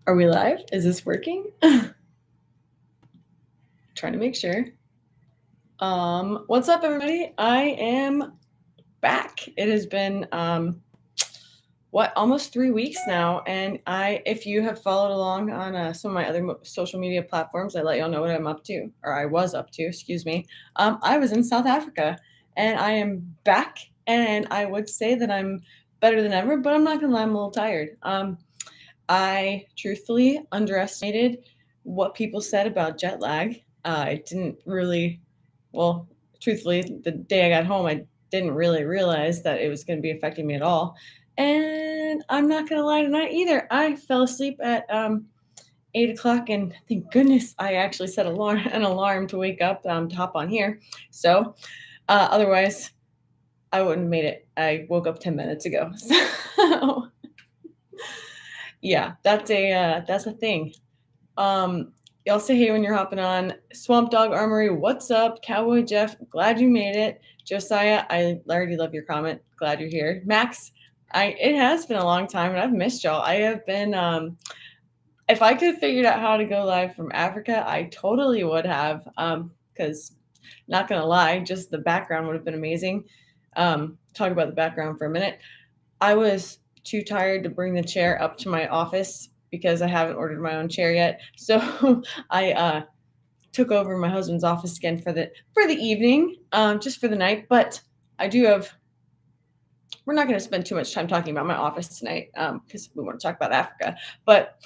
Are we live? Is this working? Trying to make sure. What's up, everybody? I am back. It has been almost 3 weeks now, and if you have followed along on some of my other social media platforms, I let y'all know what I'm up to, or I was up to. Excuse me. I was in South Africa, and I am back, and I would say that I'm better than ever, but I'm not gonna lie, I'm a little tired. I truthfully underestimated what people said about jet lag. I didn't really, well, truthfully, the day I got home, I didn't really realize that it was going to be affecting me at all. And I'm not going to lie tonight either. I fell asleep at 8 o'clock, and thank goodness I actually set an alarm to wake up to hop on here. So, otherwise, I wouldn't have made it. I woke up 10 minutes ago. So, yeah, that's a thing. Y'all say hey when you're hopping on. Swamp Dog Armory, what's up? Cowboy Jeff, glad you made it. Josiah, I already love your comment. Glad you're here. Max, it has been a long time and I've missed y'all. I have been if I could have figured out how to go live from Africa, I totally would have. Because not gonna lie, just the background would have been amazing. Talk about the background for a minute. I was too tired to bring the chair up to my office because I haven't ordered my own chair yet. So I took over my husband's office again for the evening, just for the night. But I do have. We're not going to spend too much time talking about my office tonight because we want to talk about Africa. But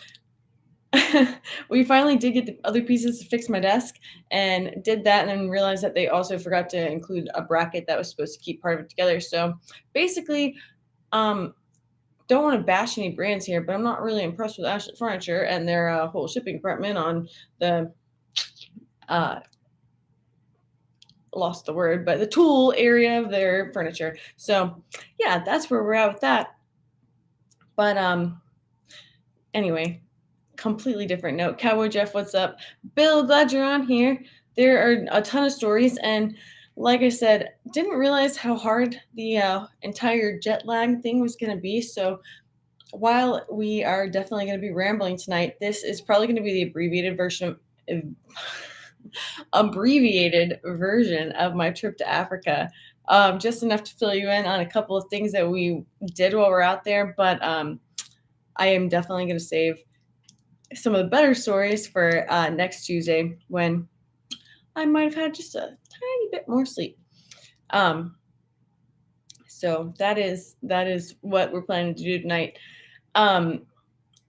we finally did get the other pieces to fix my desk and did that, and then realized that they also forgot to include a bracket that was supposed to keep part of it together. So basically, don't want to bash any brands here, but I'm not really impressed with Ashlet Furniture and their whole shipping department on the lost the word, but the tool area of their furniture. So yeah, that's where we're at with that. But anyway, completely different note. Cowboy Jeff, what's up? Bill, glad you're on here. There are a ton of stories, and like I said, didn't realize how hard the entire jet lag thing was going to be. So while we are definitely going to be rambling tonight, this is probably going to be the abbreviated version of my trip to Africa. Just enough to fill you in on a couple of things that we did while we're out there, but I am definitely going to save some of the better stories for next Tuesday when I might have had just a tiny bit more sleep. So that is what we're planning to do tonight.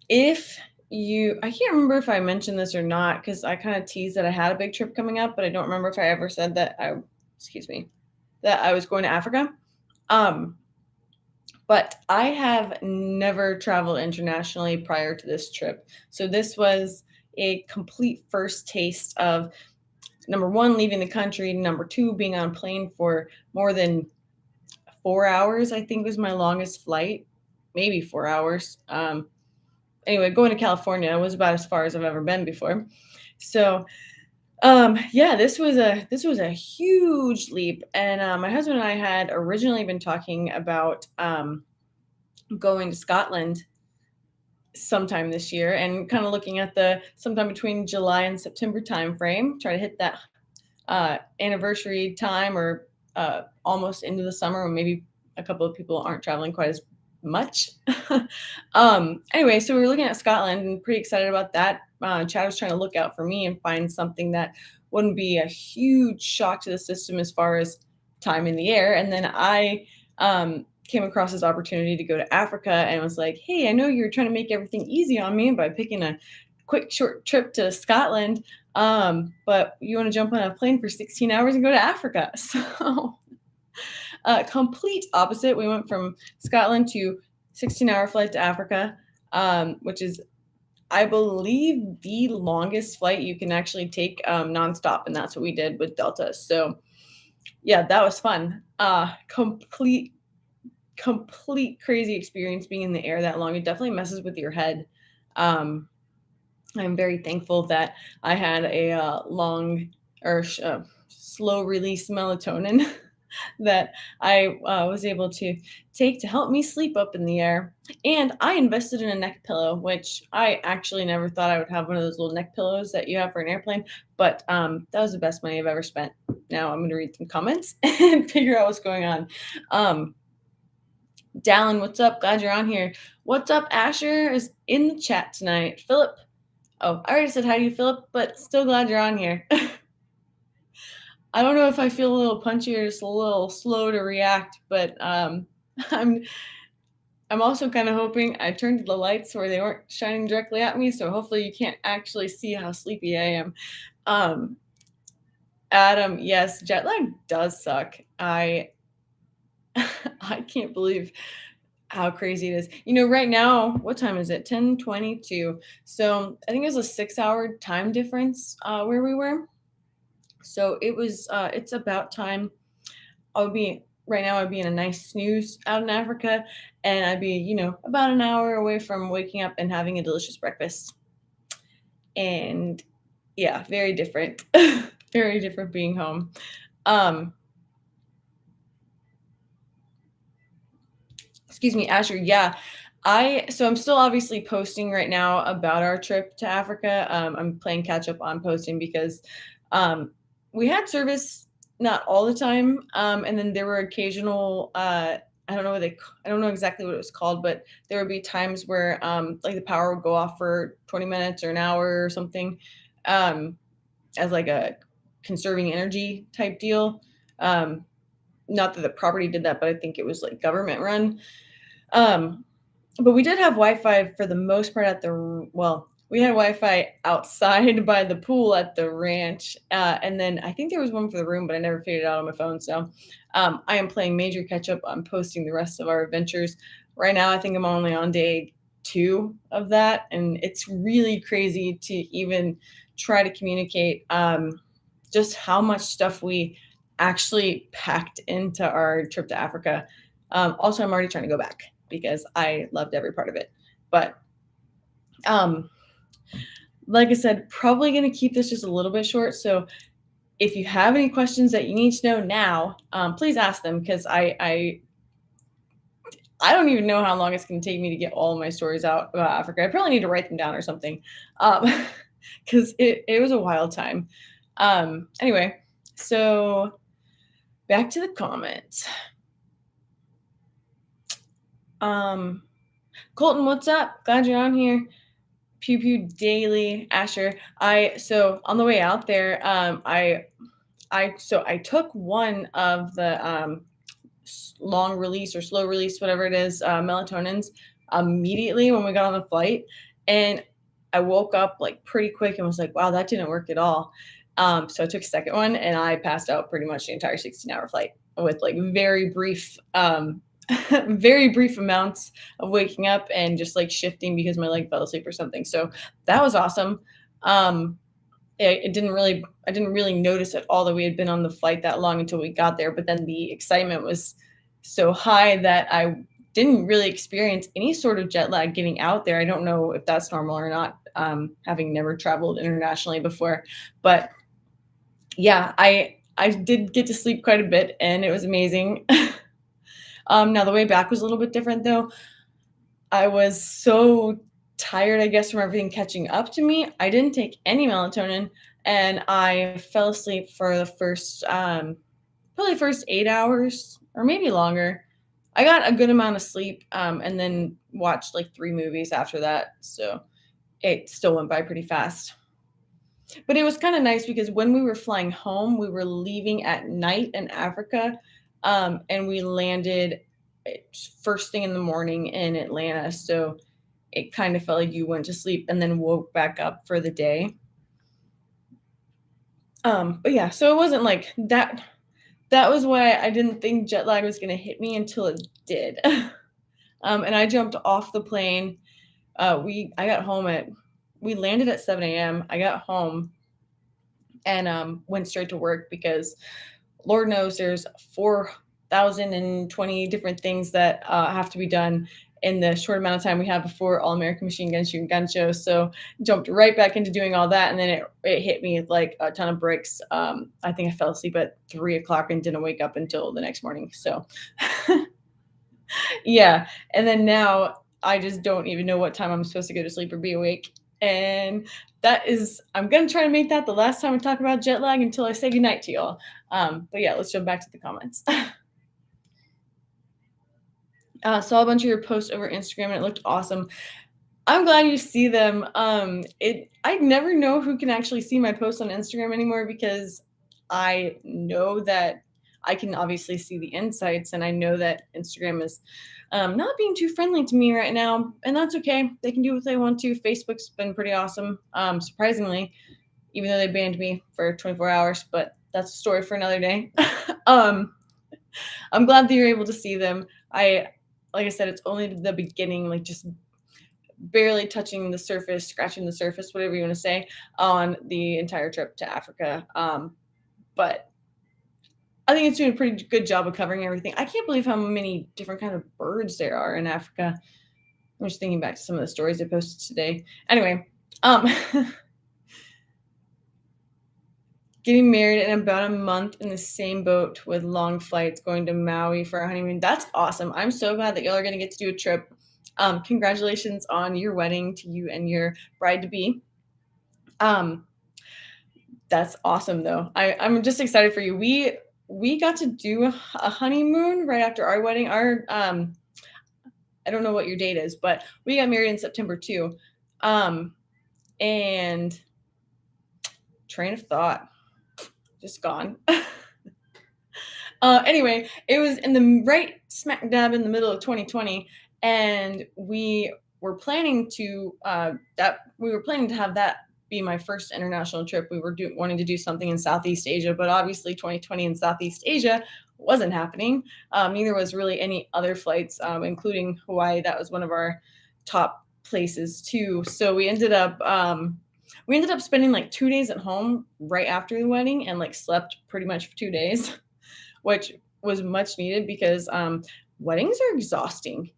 If I can't remember if I mentioned this or not, because I kind of teased that I had a big trip coming up, but I don't remember if I ever said that I was going to Africa. But I have never traveled internationally prior to this trip. So this was a complete first taste of, number one, leaving the country, number two, being on a plane for more than 4 hours, I think was my longest flight, maybe 4 hours. Anyway, going to California was about as far as I've ever been before. So yeah, this was a huge leap. And my husband and I had originally been talking about going to Scotland sometime this year and kind of looking at the sometime between July and September timeframe, try to hit that anniversary time, or almost into the summer, when maybe a couple of people aren't traveling quite as much. Anyway, so we were looking at Scotland and pretty excited about that. Chad was trying to look out for me and find something that wouldn't be a huge shock to the system as far as time in the air. And then I came across this opportunity to go to Africa and was like, hey, I know you're trying to make everything easy on me by picking a quick short trip to Scotland, but you want to jump on a plane for 16 hours and go to Africa. So complete opposite. We went from Scotland to 16-hour flight to Africa, which is, I believe, the longest flight you can actually take nonstop, and that's what we did with Delta. So yeah, that was fun. Complete crazy experience being in the air that long. It definitely messes with your head. I'm very thankful that I had a long or slow release melatonin that I was able to take to help me sleep up in the air. And I invested in a neck pillow, which I actually never thought I would have one of those little neck pillows that you have for an airplane. But that was the best money I've ever spent. Now I'm going to read some comments and figure out what's going on. Um, Dallin, what's up? Glad you're on here. What's up? Asher is in the chat tonight. Philip. Oh, I already said hi to you, Philip, but still glad you're on here. I don't know if I feel a little punchy or just a little slow to react, but I'm I'm also kind of hoping I turned the lights where they weren't shining directly at me, so hopefully you can't actually see how sleepy I am. Um, Adam, yes, jet lag does suck. I I can't believe how crazy it is. Right now, what time is it? 10:22. So I think it was a 6-hour time difference where we were. So it's about time. Right now, I'd be in a nice snooze out in Africa, and I'd be, about an hour away from waking up and having a delicious breakfast. And yeah, very different. Very different being home. Um, Excuse me, Asher. Yeah. I'm still obviously posting right now about our trip to Africa. I'm playing catch up on posting because um, we had service not all the time, and then there were occasional. I don't know exactly what it was called, but there would be times where like the power would go off for 20 minutes or an hour or something, um, as like a conserving energy type deal. Um, Not that the property did that, but I think it was like government run. Um, but we did have Wi-Fi for the most part we had Wi-Fi outside by the pool at the ranch, and then I think there was one for the room, but I never figured it out on my phone. So I am playing major catch up on posting the rest of our adventures. Right now, I think I'm only on day 2 of that, and it's really crazy to even try to communicate just how much stuff we actually packed into our trip to Africa. Also, I'm already trying to go back because I loved every part of it. But um, like I said, probably going to keep this just a little bit short. So if you have any questions that you need to know now, please ask them because I don't even know how long it's going to take me to get all of my stories out about Africa. I probably need to write them down or something because it was a wild time. Anyway, so back to the comments. Colton, what's up? Glad you're on here. Pew Pew Daily, Asher. So on the way out there, I took one of the long release or slow release, whatever it is, melatonins immediately when we got on the flight, and I woke up like pretty quick and was like, wow, that didn't work at all. So I took a second one and I passed out pretty much the entire 16-hour flight with like very brief very brief amounts of waking up and just like shifting because my leg fell asleep or something. So that was awesome. I didn't really notice at all that we had been on the flight that long until we got there. But then the excitement was so high that I didn't really experience any sort of jet lag getting out there. I don't know if that's normal or not, having never traveled internationally before. But yeah, I did get to sleep quite a bit and it was amazing. Now the way back was a little bit different though. I was so tired, I guess, from everything catching up to me. I didn't take any melatonin and I fell asleep for the first, probably the first 8 hours or maybe longer. I got a good amount of sleep and then watched like 3 movies after that. So it still went by pretty fast. But it was kind of nice because when we were flying home, we were leaving at night in Africa, and we landed first thing in the morning in Atlanta. So it kind of felt like you went to sleep and then woke back up for the day. But yeah, so it wasn't like that. That was why I didn't think jet lag was going to hit me until it did. And I jumped off the plane. We landed at 7 a.m. I got home and went straight to work because Lord knows there's 4,020 different things that have to be done. in the short amount of time we had before All American Machine Gun Shooting Gun Show. So jumped right back into doing all that, and then it hit me like a ton of bricks. I think I fell asleep at 3 o'clock and didn't wake up until the next morning. So yeah, and then now I just don't even know what time I'm supposed to go to sleep or be awake. And I'm gonna try to make that the last time we talk about jet lag until I say goodnight to y'all. But yeah, let's jump back to the comments. Saw a bunch of your posts over Instagram and it looked awesome. I'm glad you see them. I never know who can actually see my posts on Instagram anymore because I know that I can obviously see the insights, and I know that Instagram is not being too friendly to me right now, and that's okay. They can do what they want to. Facebook's been pretty awesome, surprisingly, even though they banned me for 24 hours, but that's a story for another day. um, I'm glad that you're able to see them. Like I said, it's only the beginning, like just barely touching the surface, scratching the surface, whatever you want to say, on the entire trip to Africa. But I think it's doing a pretty good job of covering everything. I can't believe how many different kind of birds there are in Africa. I'm just thinking back to some of the stories I posted today. Anyway, getting married in about a month in the same boat with long flights going to Maui for our honeymoon. That's awesome. I'm so glad that y'all are going to get to do a trip. Congratulations on your wedding to you and your bride to be. That's awesome though. I'm just excited for you. We got to do a honeymoon right after our wedding. I don't know what your date is, but we got married in September too. And train of thought just gone. Anyway, it was in the right smack dab in the middle of 2020, and we were planning to have that be my first international trip. We were wanting to do something in Southeast Asia, but obviously 2020 in Southeast Asia wasn't happening. Neither was really any other flights, including Hawaii. That was one of our top places too. So we ended up spending like 2 days at home right after the wedding and like slept pretty much for 2 days, which was much needed because weddings are exhausting.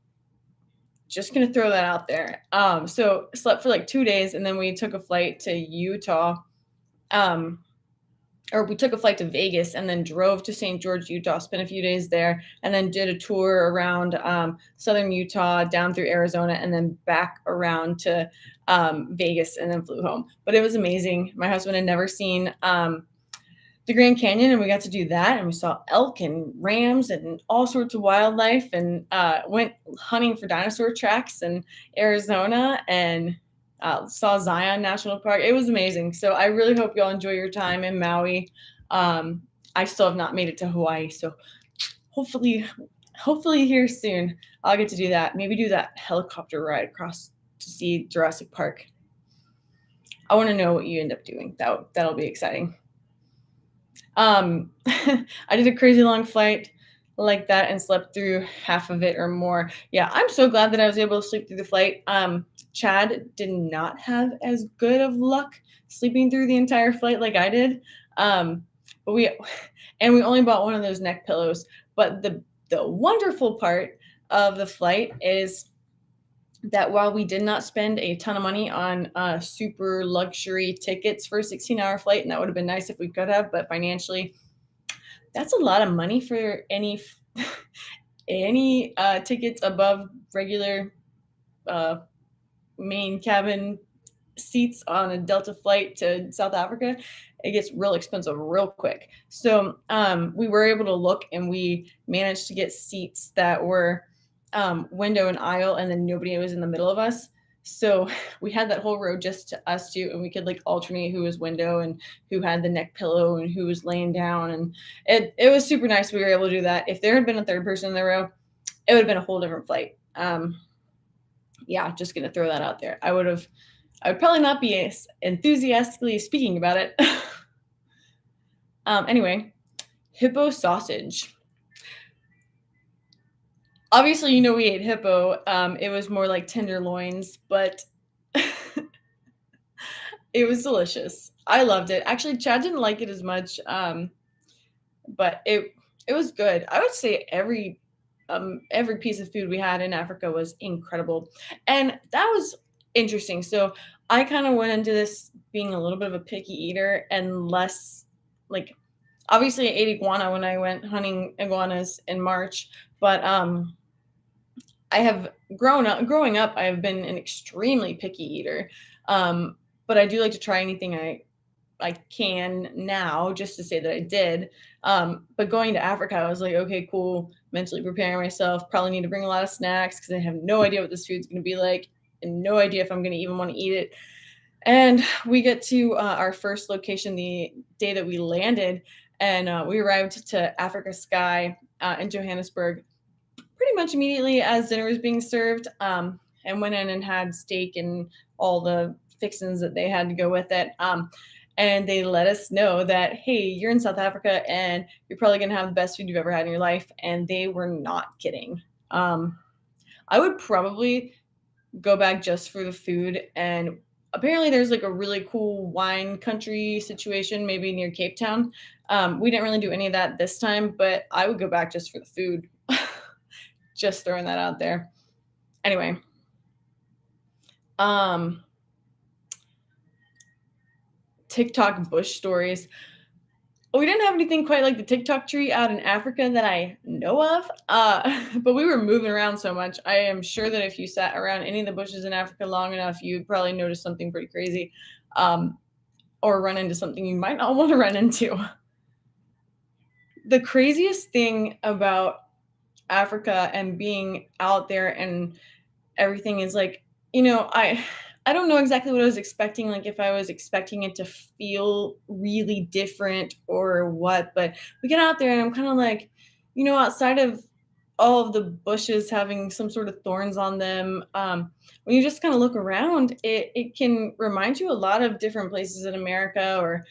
Just gonna throw that out there. So slept for like 2 days, and then we took a flight to Utah, or we took a flight to Vegas, and then drove to St. George, Utah. Spent a few days there, and then did a tour around southern Utah, down through Arizona, and then back around to Vegas, and then flew home. But it was amazing. My husband had never seen the Grand Canyon, and we got to do that, and we saw elk and rams and all sorts of wildlife, and went hunting for dinosaur tracks in Arizona, and saw Zion National Park. It was amazing. So I really hope y'all enjoy your time in Maui. I still have not made it to Hawaii, so hopefully here soon I'll get to do that. Maybe do that helicopter ride across to see Jurassic Park. I want to know what you end up doing. That'll be exciting. I did a crazy long flight like that and slept through half of it or more. Yeah, I'm so glad that I was able to sleep through the flight. Chad did not have as good of luck sleeping through the entire flight like I did. But we only bought one of those neck pillows. But the wonderful part of the flight is that while we did not spend a ton of money on super luxury tickets for a 16-hour flight, and that would have been nice if we could have, but financially, that's a lot of money for any tickets above regular main cabin seats on a Delta flight to South Africa. It gets real expensive real quick. So we were able to look, and we managed to get seats that were window and aisle, and then nobody was in the middle of us. So we had that whole row just to us two, and we could like alternate who was window and who had the neck pillow and who was laying down. And it was super nice. We were able to do that. If there had been a third person in the row, it would have been a whole different flight. Yeah, just gonna throw that out there. I would probably not be as enthusiastically speaking about it. Anyway, hippo sausage. Obviously, we ate hippo. It was more like tenderloins, but it was delicious. I loved it. Actually, Chad didn't like it as much, but it was good. I would say every every piece of food we had in Africa was incredible. And that was interesting. So I kind of went into this being a little bit of a picky eater and less like obviously I ate iguana when I went hunting iguanas in March, but I have growing up, I have been an extremely picky eater. Um, but I do like to try anything I can now just to say that I did. But going to Africa, I was like, okay, cool. Mentally preparing myself. Probably need to bring a lot of snacks because I have no idea what this food's going to be like and no idea if I'm going to even want to eat it. And we get to our first location the day that we landed, and we arrived to Africa Sky in Johannesburg pretty much immediately as dinner was being served, and went in and had steak and all the fixings that they had to go with it. And they let us know that, hey, you're in South Africa and you're probably going to have the best food you've ever had in your life. And they were not kidding. Um, I would probably go back just for the food. And apparently, there's like a really cool wine country situation, maybe near Cape Town. We didn't really do any of that this time, but I would go back just for the food. Just throwing that out there. Anyway, um, TikTok bush stories. We didn't have anything quite like the TikTok tree out in Africa that I know of, but we were moving around so much. I am sure that if you sat around any of the bushes in Africa long enough, you'd probably notice something pretty crazy, um, or run into something you might not want to run into. The craziest thing about Africa and being out there and everything is like, I don't know exactly what I was expecting, like if I was expecting it to feel really different or what, but we get out there and I'm kind of like, outside of all of the bushes having some sort of thorns on them, when you just kind of look around, it can remind you a lot of different places in America or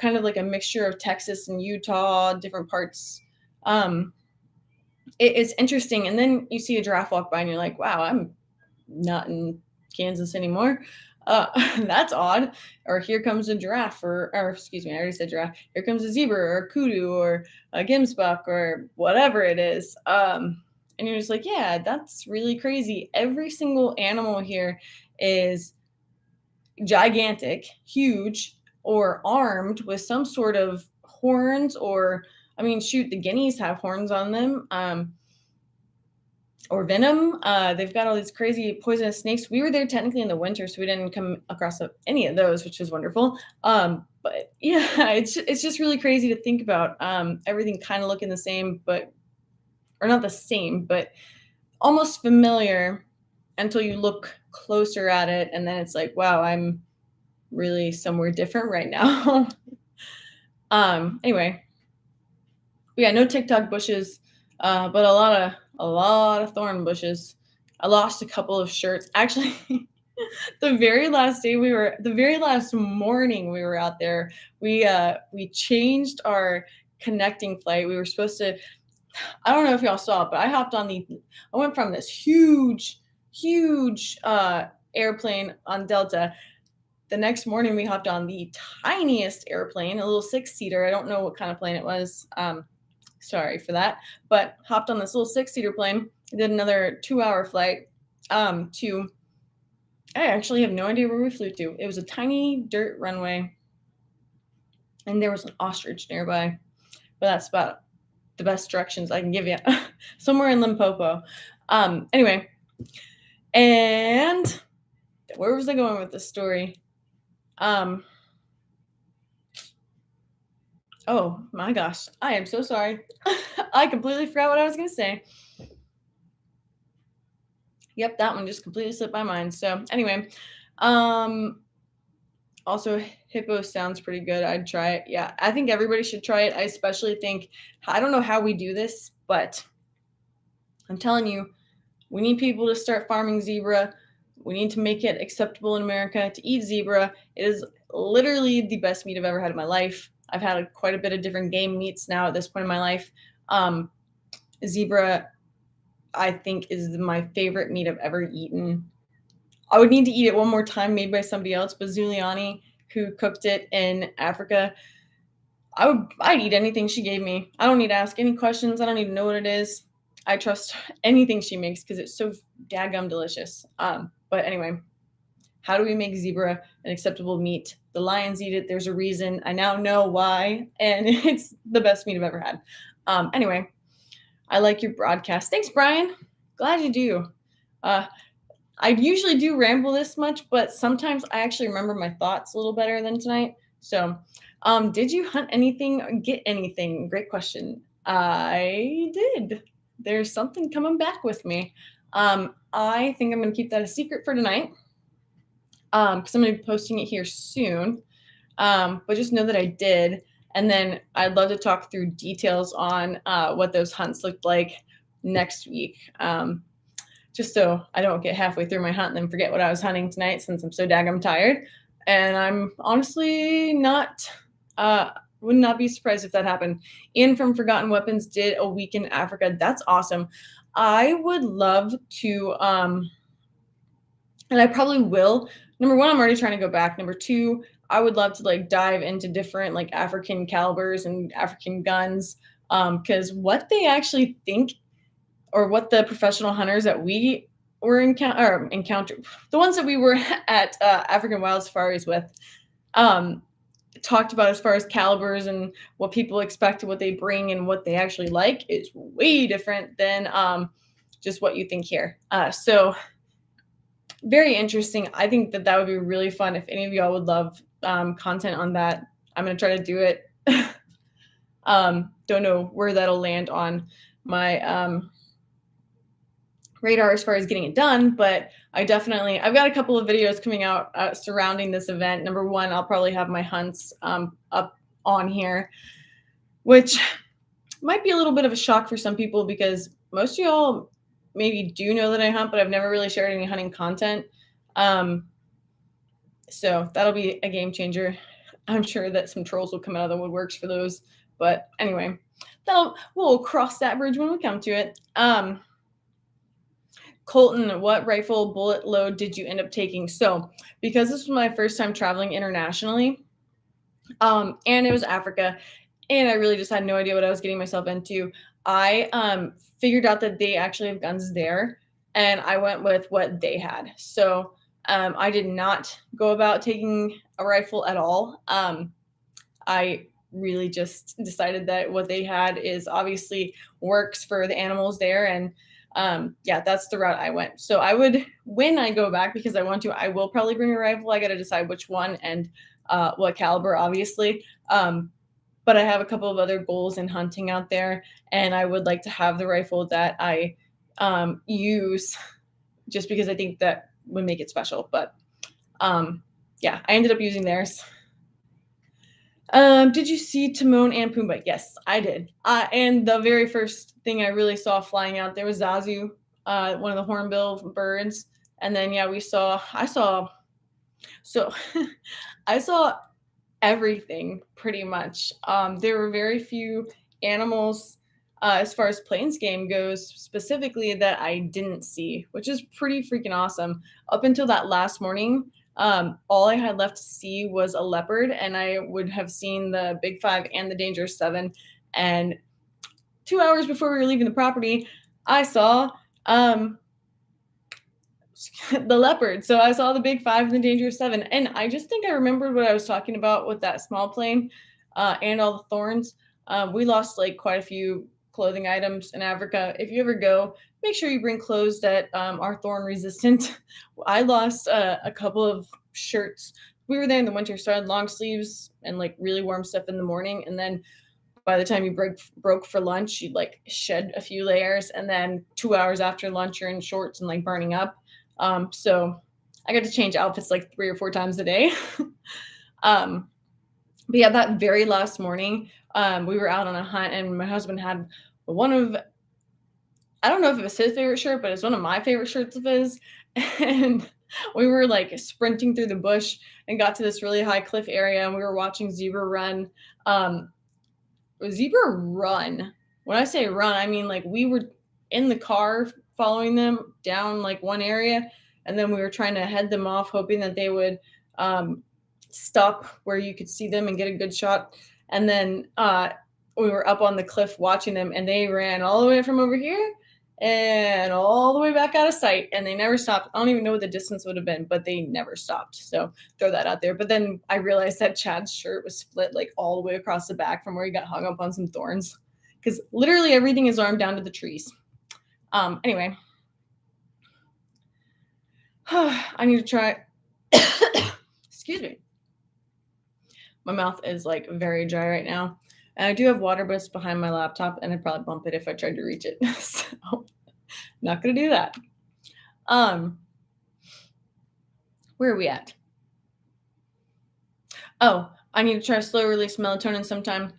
kind of like a mixture of Texas and Utah, different parts. Um, it's interesting. And then you see a giraffe walk by and you're like, wow, I'm not in Kansas anymore. That's odd. Or here comes a giraffe, or excuse me, I already said giraffe. Here comes a zebra or a kudu or a gemsbuck or whatever it is. And you're just like, yeah, that's really crazy. Every single animal here is gigantic, huge, or armed with some sort of horns, or I mean, shoot, the guineas have horns on them. Or venom. They've got all these crazy poisonous snakes. We were there technically in the winter, so we didn't come across any of those, which was wonderful. But yeah, it's just really crazy to think about. Everything kind of looking the same, but or not the same, but almost familiar until you look closer at it, and then it's like, wow, I'm really somewhere different right now. Anyway, yeah, no TikTok bushes, but a lot of thorn bushes. I lost a couple of shirts. Actually, the very last morning we were out there, we changed our connecting flight. We were supposed to. I don't know if y'all saw it, but I went from this huge airplane on Delta. The next morning we hopped on the tiniest airplane, a little 6-seater. I don't know what kind of plane it was. Sorry for that, but hopped on this little 6-seater plane, did another 2-hour flight to, I actually have no idea where we flew to. It was a tiny dirt runway and there was an ostrich nearby, but that's about the best directions I can give you. Somewhere in Limpopo. Anyway, and where was I going with this story? Oh my gosh, I am so sorry. I completely forgot what I was going to say. Yep, that one just completely slipped my mind. So anyway, um, also hippo sounds pretty good. I'd try it. Yeah, I think everybody should try it. I especially think, I don't know how we do this, but I'm telling you, we need people to start farming zebra. We need to make it acceptable in America to eat zebra. It is literally the best meat I've ever had in my life. I've had quite a bit of different game meats now at this point in my life. Zebra, I think, is my favorite meat I've ever eaten. I would need to eat it one more time, made by somebody else, but Zuliani, who cooked it in Africa, I'd eat anything she gave me. I don't need to ask any questions. I don't need to know what it is. I trust anything she makes because it's so daggum delicious. But anyway, how do we make zebra an acceptable meat? The lions eat it. There's a reason. I now know why, and it's the best meat I've ever had. Anyway, I like your broadcast. Thanks, Brian. Glad you do. Uh, I usually do ramble this much, but sometimes I actually remember my thoughts a little better than tonight. So, did you hunt anything or get anything? Great question. I did. There's something coming back with me. I think I'm going to keep that a secret for tonight because I'm going to be posting it here soon. But just know that I did. And then I'd love to talk through details on what those hunts looked like next week. Just so I don't get halfway through my hunt and then forget what I was hunting tonight since I'm so daggum tired. And I'm honestly not, would not be surprised if that happened. Ian from Forgotten Weapons did a week in Africa. That's awesome. I would love to, and I probably will. Number one, I'm already trying to go back. Number two, I would love to like dive into different like African calibers and African guns. Because what they actually think or what the professional hunters that we were encountered, the ones that we were at African Wild Safaris with, talked about as far as calibers and what people expect, what they bring, and what they actually like is way different than just what you think here. So very interesting. I think that that would be really fun if any of y'all would love content on that. I'm going to try to do it. Don't know where that'll land on my radar as far as getting it done, but I've got a couple of videos coming out surrounding this event. Number one, I'll probably have my hunts up on here, which might be a little bit of a shock for some people because most of y'all maybe do know that I hunt, but I've never really shared any hunting content. So that'll be a game changer. I'm sure that some trolls will come out of the woodworks for those. But anyway, we'll cross that bridge when we come to it. Colton, what rifle bullet load did you end up taking? So because this was my first time traveling internationally, and it was Africa, and I really just had no idea what I was getting myself into, I figured out that they actually have guns there, and I went with what they had. So I did not go about taking a rifle at all. I really just decided that what they had is obviously works for the animals there, and yeah, that's the route I went. So when I go back, because I want to, I will probably bring a rifle. I got to decide which one and what caliber, obviously. But I have a couple of other goals in hunting out there, and I would like to have the rifle that I use just because I think that would make it special. But yeah, I ended up using theirs. Did you see Timon and Pumbaa? Yes, I did. And the very first thing I really saw flying out there was Zazu, one of the hornbill birds. And then yeah, I saw I saw everything pretty much. There were very few animals as far as plains game goes specifically that I didn't see, which is pretty freaking awesome. Up until that last morning, all I had left to see was a leopard, and I would have seen the Big Five and the Dangerous Seven. And 2 hours before we were leaving the property, I saw the leopard. So I saw the Big Five and the Dangerous Seven, and I just think I remembered what I was talking about with that small plane and all the thorns. We lost like quite a few clothing items in Africa. If you ever go, make sure you bring clothes that are thorn resistant. I lost a couple of shirts. We were there in the winter, so I had long sleeves and like really warm stuff in the morning, and then by the time you broke for lunch, you'd like shed a few layers, and then 2 hours after lunch, you're in shorts and like burning up. So I got to change outfits like 3 or 4 times a day. But yeah, that very last morning, we were out on a hunt, and my husband had I don't know if it was his favorite shirt, but it's one of my favorite shirts of his. And we were like sprinting through the bush and got to this really high cliff area, and we were watching zebra run. Zebra run. When I say run, I mean like we were in the car following them down like one area, and then we were trying to head them off, hoping that they would stop where you could see them and get a good shot. And then we were up on the cliff watching them, and they ran all the way from over here and all the way back out of sight, and they never stopped. I don't even know what the distance would have been, but they never stopped. So throw that out there. But then I realized that Chad's shirt was split like all the way across the back from where he got hung up on some thorns, because literally everything is armed down to the trees. Anyway, I need to try. Excuse me. My mouth is like very dry right now. And I do have water, but it's behind my laptop, and I'd probably bump it if I tried to reach it. So not gonna do that. Where are we at? Oh, I need to try slow release melatonin sometime.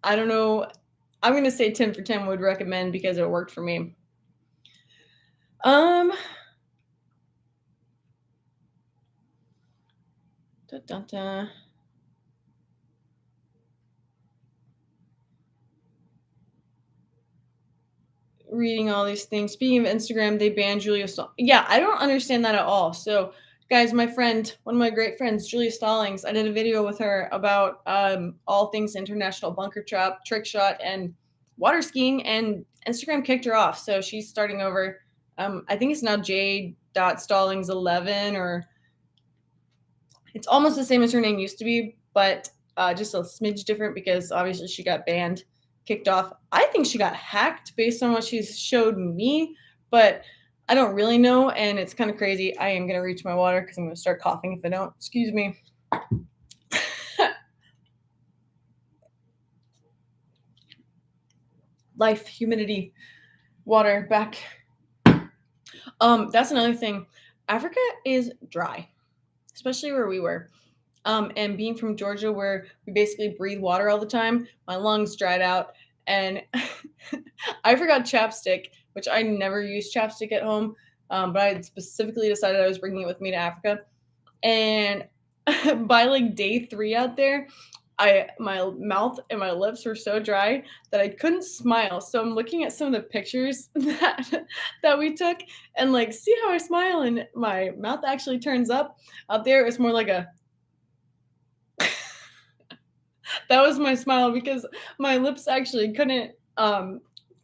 I don't know. I'm gonna say 10 for 10 would recommend because it worked for me. Da, da, da. Reading all these things. Speaking of Instagram, they banned Julia. Yeah, I don't understand that at all. So, guys, my friend, one of my great friends, Julia Stallings, I did a video with her about all things international bunker trap, trick shot, and water skiing, and Instagram kicked her off. So she's starting over. I think it's now J.Stallings11, or it's almost the same as her name used to be, but just a smidge different because obviously she got banned, kicked off. I think she got hacked based on what she's showed me, but I don't really know, and it's kind of crazy. I am going to reach my water because I'm going to start coughing if I don't. Excuse me. Life, humidity, water, back. That's another thing. Africa is dry, especially where we were. And being from Georgia, where we basically breathe water all the time, my lungs dried out. And I forgot chapstick, which I never use chapstick at home, but I specifically decided I was bringing it with me to Africa. And by like day 3 out there, my mouth and my lips were so dry that I couldn't smile. So I'm looking at some of the pictures that we took, and like, see how I smile and my mouth actually turns up. Out there, it's more like a that was my smile because my lips actually couldn't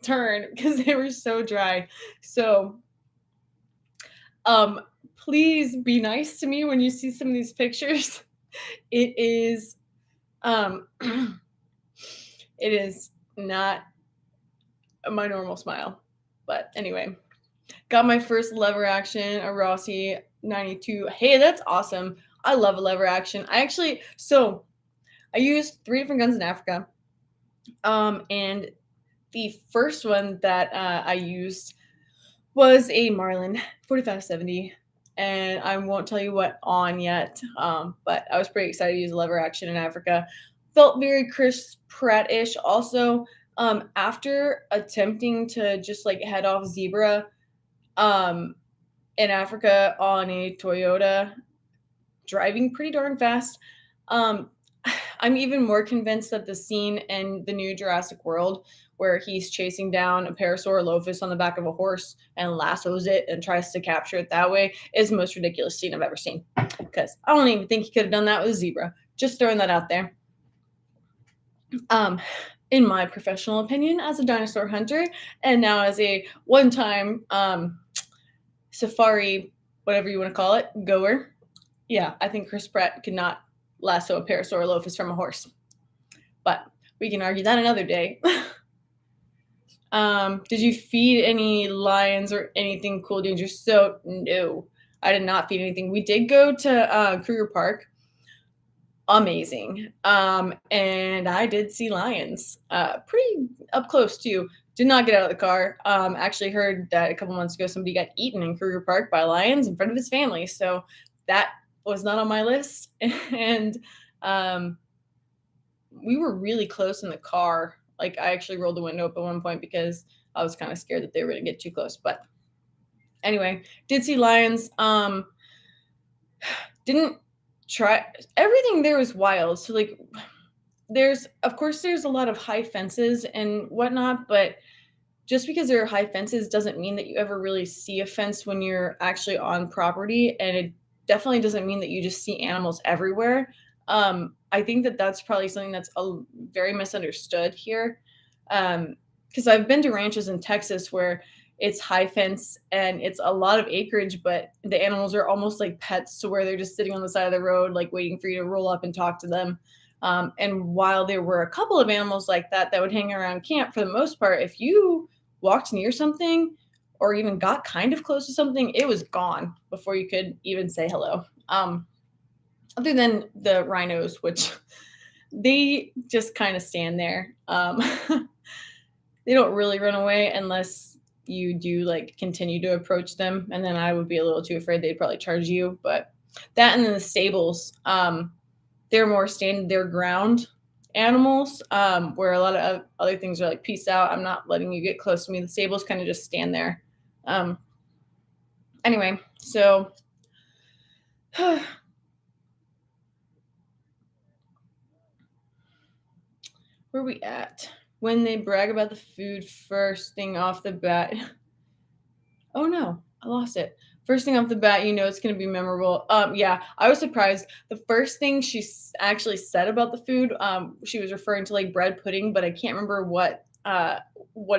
turn because they were so dry. So please be nice to me when you see some of these pictures. It is it is not my normal smile. But anyway, got my first lever action, a Rossi 92. Hey, that's awesome. I love a lever action. I used 3 different guns in Africa. And the first one that I used was a Marlin 4570, and I won't tell you what on yet, but I was pretty excited to use lever action in Africa. Felt very Chris Pratt-ish. Also, after attempting to just like head off zebra in Africa on a Toyota, driving pretty darn fast, I'm even more convinced that the scene in the new Jurassic World where he's chasing down a Parasaurolophus on the back of a horse and lassos it and tries to capture it that way is the most ridiculous scene I've ever seen. Because I don't even think he could have done that with a zebra. Just throwing that out there. In my professional opinion, as a dinosaur hunter and now as a one-time safari, whatever you want to call it, goer, yeah, I think Chris Pratt could not lasso a Parasaurolophus from a horse. But we can argue that another day. Did you feed any lions or anything cool, dangerous? So no, I did not feed anything. We did go to Kruger Park. Amazing. And I did see lions pretty up close too. Did not get out of the car. Actually heard that a couple months ago somebody got eaten in Kruger Park by lions in front of his family. So that was not on my list. And we were really close in the car. Like, I actually rolled the window up at one point because I was kind of scared that they were going to get too close. But anyway, did see lions. Didn't try. Everything there was wild. So like, of course there's a lot of high fences and whatnot, but just because there are high fences doesn't mean that you ever really see a fence when you're actually on property. And it definitely doesn't mean that you just see animals everywhere. I think that that's probably something that's very misunderstood here. because I've been to ranches in Texas where it's high fence and it's a lot of acreage, but the animals are almost like pets to where they're just sitting on the side of the road, like waiting for you to roll up and talk to them. And while there were a couple of animals like that that would hang around camp, for the most part, if you walked near something or even got kind of close to something, it was gone before you could even say hello. Other than the rhinos, which they just kind of stand there. They don't really run away unless you do like continue to approach them, and then I would be a little too afraid they'd probably charge you. But that and then the stables, they're more stand their ground animals, where a lot of other things are like peace out. I'm not letting you get close to me. The stables kind of just stand there. Um, anyway, so where are we at? When they brag about the food first thing off the bat. Oh no, I lost it. First thing off the bat, you know it's going to be memorable. Yeah, I was surprised. The first thing she actually said about the food, she was referring to like bread pudding, but I can't remember what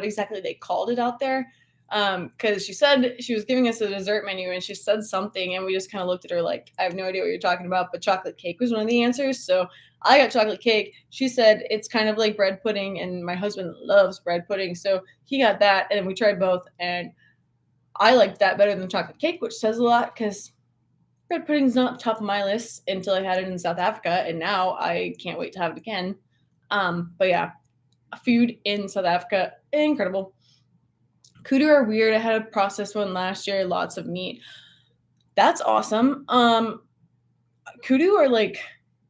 exactly they called it out there. Because she said she was giving us a dessert menu and she said something, and we just kind of looked at her like, I have no idea what you're talking about, but chocolate cake was one of the answers. So I got chocolate cake. She said it's kind of like bread pudding, and my husband loves bread pudding, so he got that, and we tried both, and I liked that better than chocolate cake, which says a lot because bread pudding's not top of my list until I had it in South Africa, and now I can't wait to have it again. But yeah, food in South Africa, incredible. Kudu are weird. I had a processed one last year, lots of meat. That's awesome. Kudu are like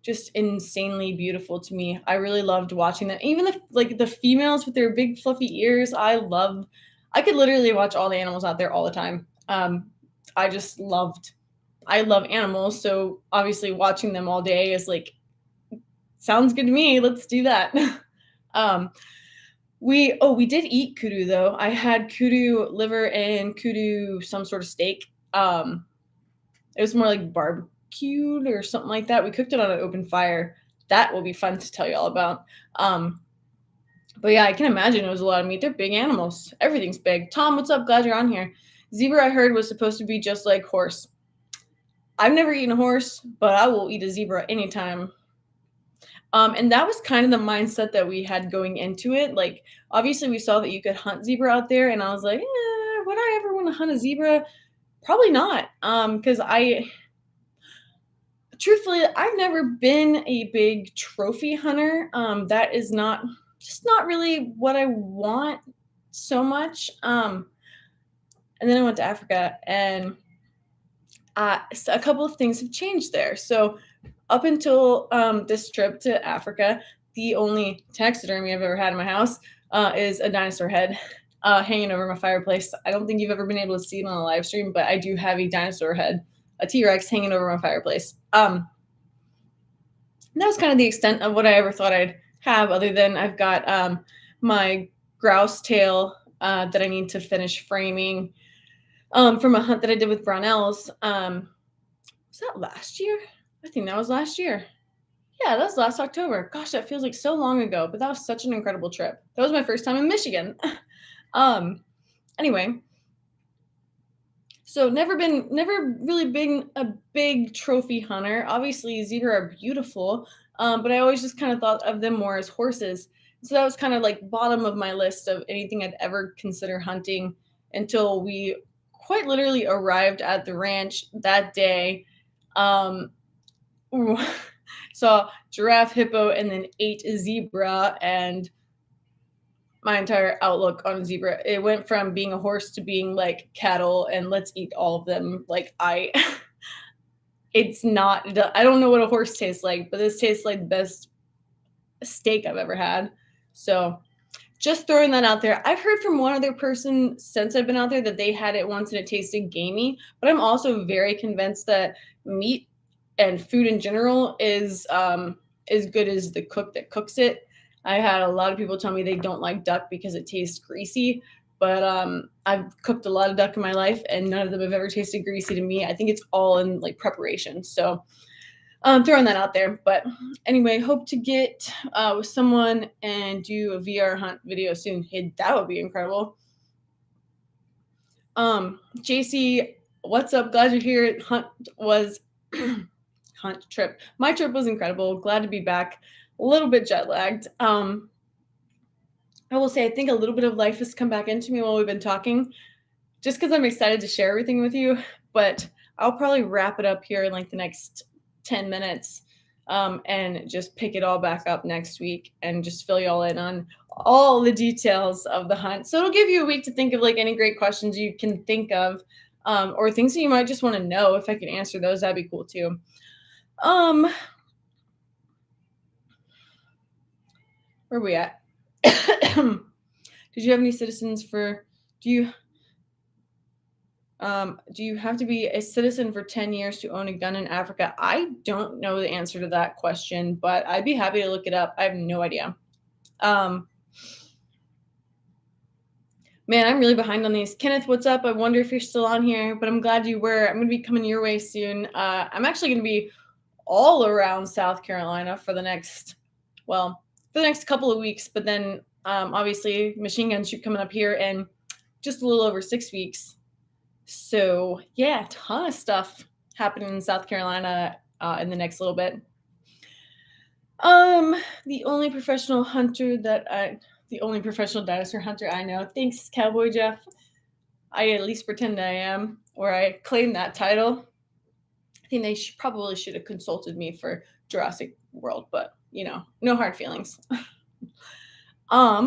just insanely beautiful to me. I really loved watching them. Even the females with their big fluffy ears, I could literally watch all the animals out there all the time. I just loved I love animals, so obviously watching them all day is like sounds good to me. Let's do that. um we did eat kudu though. I had kudu liver and kudu some sort of steak. It was more like barbecued or something like that. We cooked it on an open fire. That will be fun to tell you all about. But yeah, I can imagine it was a lot of meat. They're big animals. Everything's big. Tom, what's up? Glad you're on here. Zebra, I heard, was supposed to be just like horse. I've never eaten a horse, but I will eat a zebra anytime. And that was kind of the mindset that we had going into it. Like, obviously, we saw that you could hunt zebra out there, and I was like, would I ever want to hunt a zebra? Probably not. Because truthfully, I've never been a big trophy hunter. That is not just not really what I want so much. And then I went to Africa, and so a couple of things have changed there. So up until this trip to Africa, the only taxidermy I've ever had in my house is a dinosaur head hanging over my fireplace. I don't think you've ever been able to see it on a live stream, but I do have a dinosaur head, a T-Rex hanging over my fireplace. And that was kind of the extent of what I ever thought I'd have, other than I've got my grouse tail that I need to finish framing from a hunt that I did with Brownells. Was that last year? I think that was last year. Yeah, that was last October. Gosh, that feels like so long ago, but that was such an incredible trip. That was my first time in Michigan. Anyway, so never really been a big trophy hunter. Obviously, zebra are beautiful, but I always just kind of thought of them more as horses. So that was kind of like bottom of my list of anything I'd ever consider hunting until we quite literally arrived at the ranch that day. Saw giraffe, hippo, and then ate a zebra, and my entire outlook on zebra, it went from being a horse to being like cattle and let's eat all of them. Like it's not, I don't know what a horse tastes like, but this tastes like the best steak I've ever had. So just throwing that out there. I've heard from one other person since I've been out there that they had it once and it tasted gamey, but I'm also very convinced that meat and food in general is as good as the cook that cooks it. I had a lot of people tell me they don't like duck because it tastes greasy, but I've cooked a lot of duck in my life and none of them have ever tasted greasy to me. I think it's all in like preparation. So Throwing that out there. But anyway, hope to get with someone and do a VR hunt video soon. Hey, that would be incredible. JC, what's up? Glad you're here. Hunt was hunt trip. My trip was incredible. Glad to be back. A little bit jet lagged. I will say I think a little bit of life has come back into me while we've been talking, just because I'm excited to share everything with you. But I'll probably wrap it up here in like the next 10 minutes, and just pick it all back up next week and just fill you all in on all the details of the hunt. So it'll give you a week to think of like any great questions you can think of, or things that you might just want to know. If I can answer those, that'd be cool too. Where are we at? Did you have any citizens for, do you have to be a citizen for 10 years to own a gun in Africa? I don't know the answer to that question, but I'd be happy to look it up. I have no idea. Man, I'm really behind on these. Kenneth, what's up? I wonder if you're still on here, but I'm glad you were. I'm going to be coming your way soon. I'm actually going to be all around South Carolina for the next couple of weeks, but then obviously machine gun shoot coming up here in just a little over 6 weeks. So yeah, ton of stuff happening in South Carolina in the next little bit. The only professional dinosaur hunter I know. Thanks, Cowboy Jeff. I at least pretend I am, or I claim that title. I think they probably should have consulted me for Jurassic World, but no hard feelings. At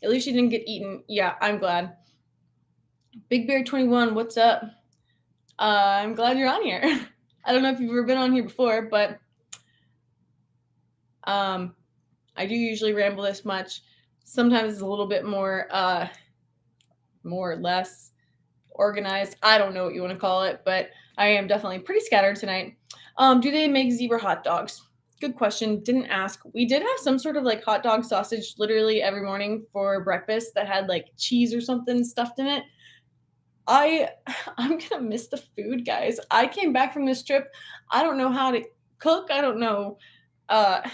least you didn't get eaten. Yeah, I'm glad. Big Bear 21, what's up? I'm glad you're on here. I don't know if you've ever been on here before, but I do usually ramble this much. Sometimes it's a little bit more or less organized. I don't know what you want to call it, but I am definitely pretty scattered tonight. Do they make zebra hot dogs? Good question. Didn't ask. We did have some sort of like hot dog sausage literally every morning for breakfast that had like cheese or something stuffed in it. I'm gonna miss the food, guys. I came back from this trip. I don't know how to cook. I don't know. I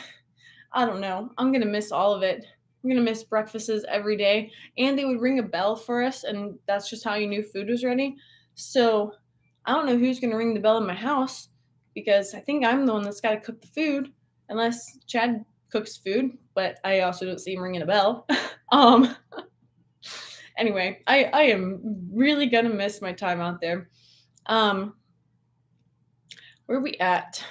don't know. I'm gonna miss all of it. I'm gonna miss breakfasts every day. And they would ring a bell for us, and that's just how you knew food was ready. So I don't know who's gonna ring the bell in my house, because I think I'm the one that's gotta cook the food, unless Chad cooks food, but I also don't see him ringing a bell. Anyway, I am really gonna miss my time out there. Where are we at?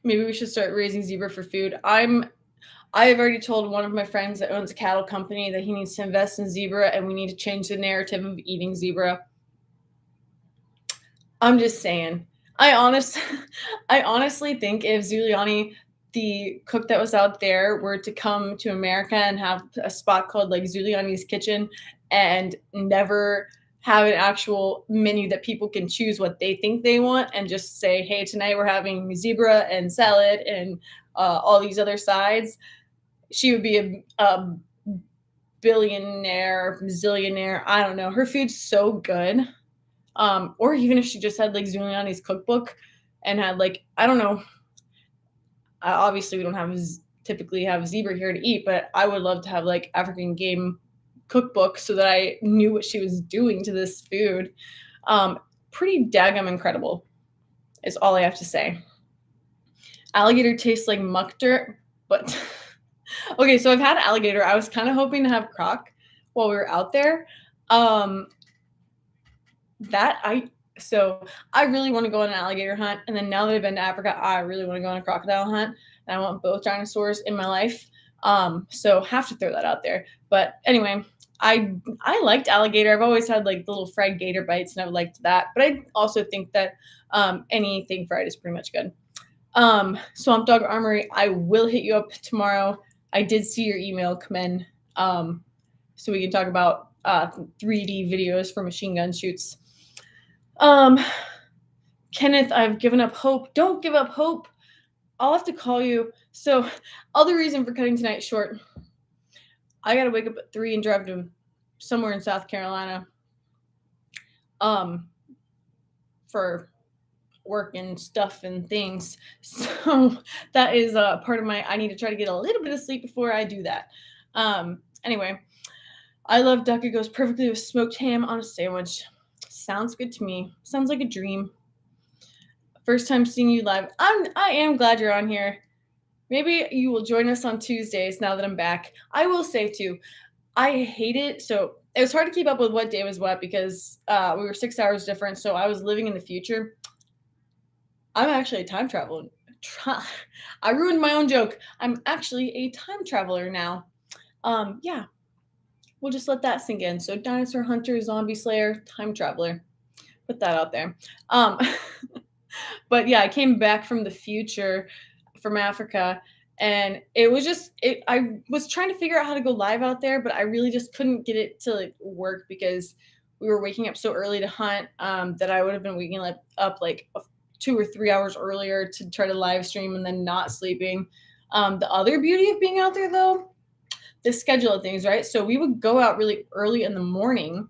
Maybe we should start raising zebra for food. I have already told one of my friends that owns a cattle company that he needs to invest in zebra, and we need to change the narrative of eating zebra. I'm just saying. I honestly think if Zuliani, the cook that was out there, were to come to America and have a spot called like Zuliani's Kitchen and never have an actual menu that people can choose what they think they want and just say, hey, tonight we're having zebra and salad and all these other sides, she would be a billionaire, zillionaire. I don't know. Her food's so good. Or even if she just had like Zuliani's cookbook and had like, I don't know. Obviously, we don't typically have zebra here to eat, but I would love to have like African game cookbook so that I knew what she was doing to this food. Pretty daggum incredible is all I have to say. Alligator tastes like muck dirt, but okay, so I've had alligator. I was kind of hoping to have croc while we were out there. So I really want to go on an alligator hunt, and then now that I've been to Africa, I really want to go on a crocodile hunt, and I want both dinosaurs in my life. So have to throw that out there. But anyway, I liked alligator. I've always had like the little fried gator bites, and I liked that. But I also think that anything fried is pretty much good. Swamp Dog Armory, I will hit you up tomorrow. I did see your email come in, so we can talk about 3D videos for machine gun shoots. Kenneth, I've given up hope. Don't give up hope. I'll have to call you. So, other reason for cutting tonight short. I gotta wake up at 3 and drive to somewhere in South Carolina um, for work and stuff and things. So that is part of my. I need to try to get a little bit of sleep before I do that. Anyway, I love duck. It goes perfectly with smoked ham on a sandwich. Sounds good to me. Sounds like a dream. First time seeing you live. I am glad you're on here. Maybe you will join us on Tuesdays now that I'm back. I will say too, I hate it. So it was hard to keep up with what day was what because we were 6 hours different. So I was living in the future. I'm actually a time traveler. I ruined my own joke. I'm actually a time traveler now. Yeah, we'll just let that sink in. So dinosaur hunter, zombie slayer, time traveler. Put that out there. Um, but yeah, I came back from the future from Africa and it was just it I was trying to figure out how to go live out there, but I really just couldn't get it to like work because we were waking up so early to hunt that I would have been waking up like 2 or 3 hours earlier to try to live stream and then not sleeping. The other beauty of being out there though, the schedule of things, right? So we would go out really early in the morning.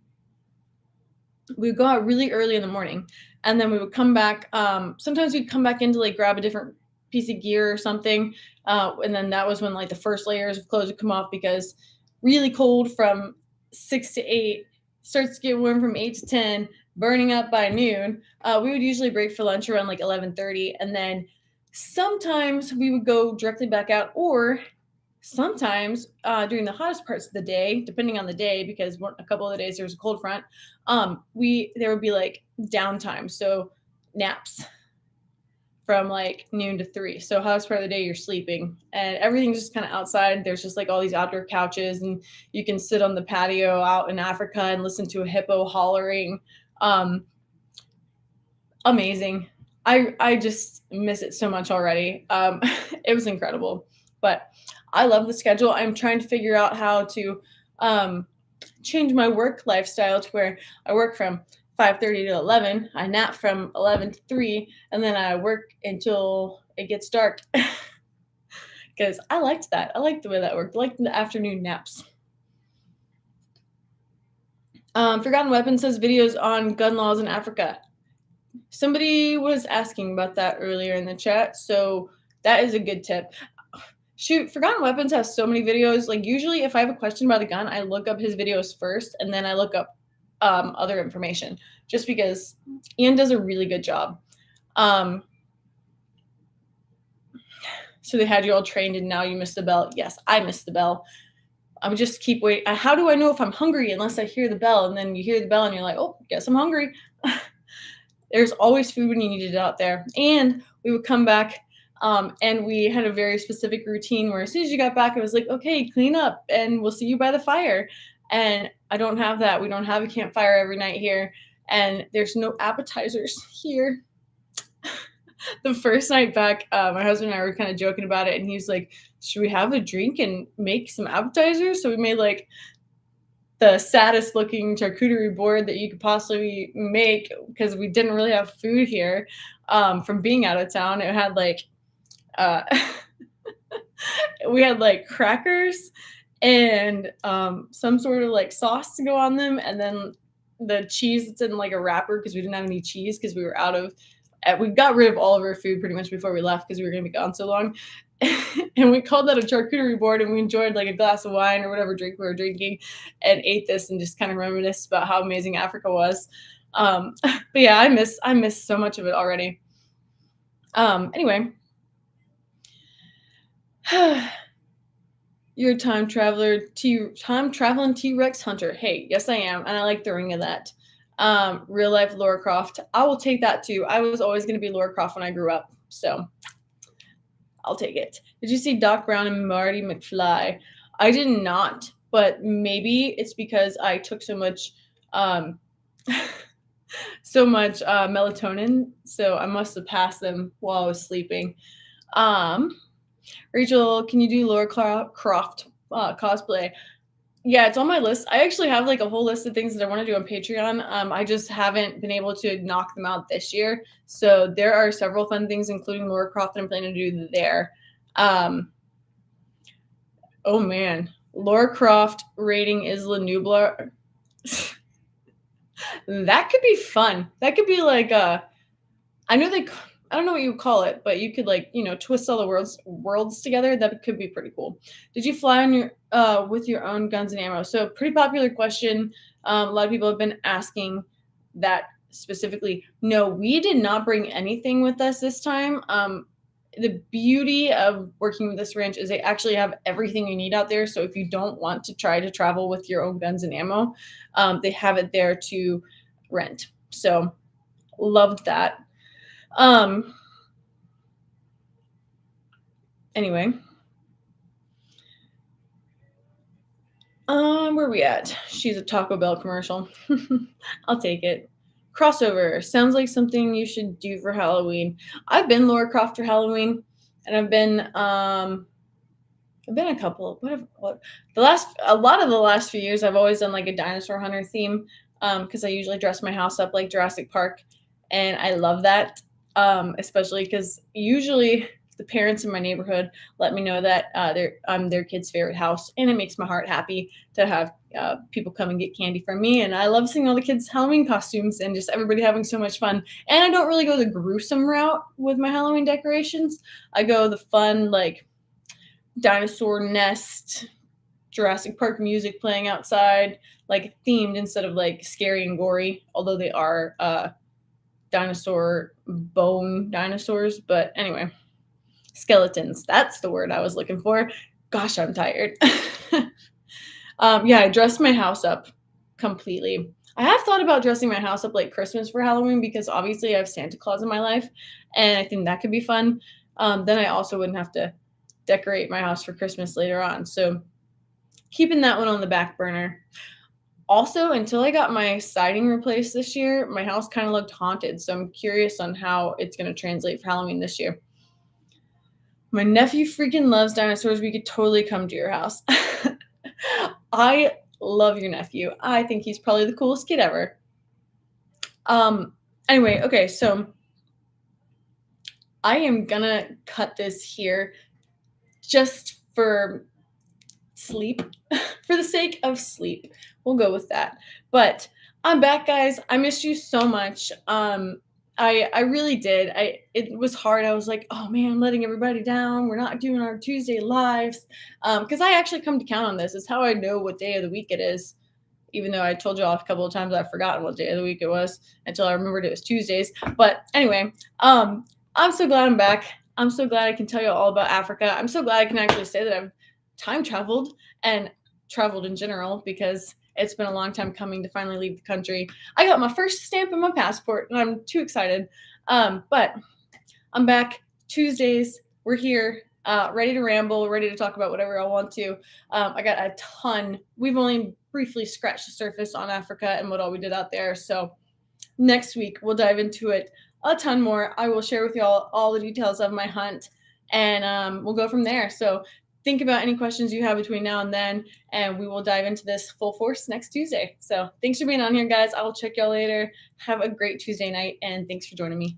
We would go out really early in the morning and then we would come back. Sometimes we'd come back in to like grab a different piece of gear or something. And then that was when like the first layers of clothes would come off because really cold from 6 to 8 starts to get warm from 8 to 10, burning up by noon. We would usually break for lunch around like 11:30, and then sometimes we would go directly back out, or sometimes during the hottest parts of the day, depending on the day, because a couple of the days there was a cold front, there would be like downtime, so naps from like noon to 3. So hottest part of the day, you're sleeping, and everything's just kind of outside. There's just like all these outdoor couches, and you can sit on the patio out in Africa and listen to a hippo hollering. Um, Amazing. I just miss it so much already. It was incredible, but I love the schedule. I'm trying to figure out how to um, change my work lifestyle to where I work from 5:30 to 11. I nap from 11 to 3, and then I work until it gets dark. Because I liked that. I liked the way that worked. I liked the afternoon naps. Forgotten Weapon says videos on gun laws in Africa. Somebody was asking about that earlier in the chat, so that is a good tip. Shoot, Forgotten Weapons has so many videos. Like usually if I have a question about a gun, I look up his videos first and then I look up other information just because Ian does a really good job. So they had you all trained and now you missed the bell. Yes, I missed the bell. I would just keep waiting. How do I know if I'm hungry unless I hear the bell? And then you hear the bell and you're like, oh, guess I'm hungry. There's always food when you need it out there. And we would come back and we had a very specific routine where as soon as you got back, it was like, okay, clean up and we'll see you by the fire. And I don't have that. We don't have a campfire every night here. And there's no appetizers here. The first night back, my husband and I were kind of joking about it. And he's like, should we have a drink and make some appetizers? So we made like the saddest looking charcuterie board that you could possibly make because we didn't really have food here from being out of town. It had like we had like crackers and some sort of like sauce to go on them, and then the cheese that's in like a wrapper because we didn't have any cheese because we were out of we got rid of all of our food pretty much before we left because we were going to be gone so long. And we called that a charcuterie board, and we enjoyed like a glass of wine or whatever drink we were drinking and ate this and just kind of reminisced about how amazing Africa was. But yeah, I miss so much of it already. Anyway, you're a time traveling T-Rex hunter. Hey, yes I am, and I like the ring of that. Real life Lara Croft. I will take that too. I was always going to be Lara Croft when I grew up, so I'll take it. Did you see Doc Brown and Marty McFly? I did not, but maybe it's because I took so much melatonin, so I must have passed them while I was sleeping. Rachel, can you do Lara Croft cosplay? Yeah, it's on my list. I actually have like a whole list of things that I want to do on Patreon. I just haven't been able to knock them out this year. So there are several fun things, including Lara Croft, that I'm planning to do there. Oh man, Lara Croft rating Isla Nublar. That could be fun. That could be like I know they I don't know what you would call it, but you could like, twist all the worlds together. That could be pretty cool. Did you fly on your with your own guns and ammo? So pretty popular question. A lot of people have been asking that specifically. No, we did not bring anything with us this time. The beauty of working with this ranch is they actually have everything you need out there. So if you don't want to try to travel with your own guns and ammo, they have it there to rent. So loved that. Um, anyway, where are we at? She's a Taco Bell commercial. I'll take it. Crossover sounds like something you should do for Halloween. I've been Laura Croft for Halloween, and I've been a couple. What the last a lot of the last few years I've always done like a dinosaur hunter theme because I usually dress my house up like Jurassic Park, and I love that, especially because usually the parents in my neighborhood let me know that I'm their kid's favorite house, and it makes my heart happy to have people come and get candy from me. And I love seeing all the kids' Halloween costumes and just everybody having so much fun. And I don't really go the gruesome route with my Halloween decorations. I go the fun like dinosaur nest, Jurassic Park music playing outside, like themed instead of like scary and gory, although they are dinosaur bone dinosaurs. But anyway, skeletons. That's the word I was looking for. Gosh, I'm tired. Yeah, I dressed my house up completely. I have thought about dressing my house up like Christmas for Halloween because obviously I have Santa Claus in my life, and I think that could be fun. Then I also wouldn't have to decorate my house for Christmas later on. So keeping that one on the back burner. Also, until I got my siding replaced this year, my house kind of looked haunted. So I'm curious on how it's going to translate for Halloween this year. My nephew freaking loves dinosaurs. We could totally come to your house. I love your nephew. I think he's probably the coolest kid ever. Anyway, okay, so I am gonna cut this here just for sleep, for the sake of sleep. We'll go with that. But I'm back, guys. I missed you so much. I really did. It was hard. I was like, oh man, I'm letting everybody down. We're not doing our Tuesday lives. Because I actually come to count on this. It's how I know what day of the week it is. Even though I told you all a couple of times I've forgotten what day of the week it was until I remembered it was Tuesdays. But anyway, I'm so glad I'm back. I'm so glad I can tell you all about Africa. I'm so glad I can actually say that I've time traveled and traveled in general because it's been a long time coming to finally leave the country. I got my first stamp in my passport and I'm too excited. But I'm back Tuesdays. We're here, ready to ramble, ready to talk about whatever I want to. I got a ton. We've only briefly scratched the surface on Africa and what all we did out there. So next week we'll dive into it a ton more. I will share with y'all all the details of my hunt and we'll go from there. So think about any questions you have between now and then, and we will dive into this full force next Tuesday. So thanks for being on here, guys. I will check y'all later. Have a great Tuesday night, and thanks for joining me.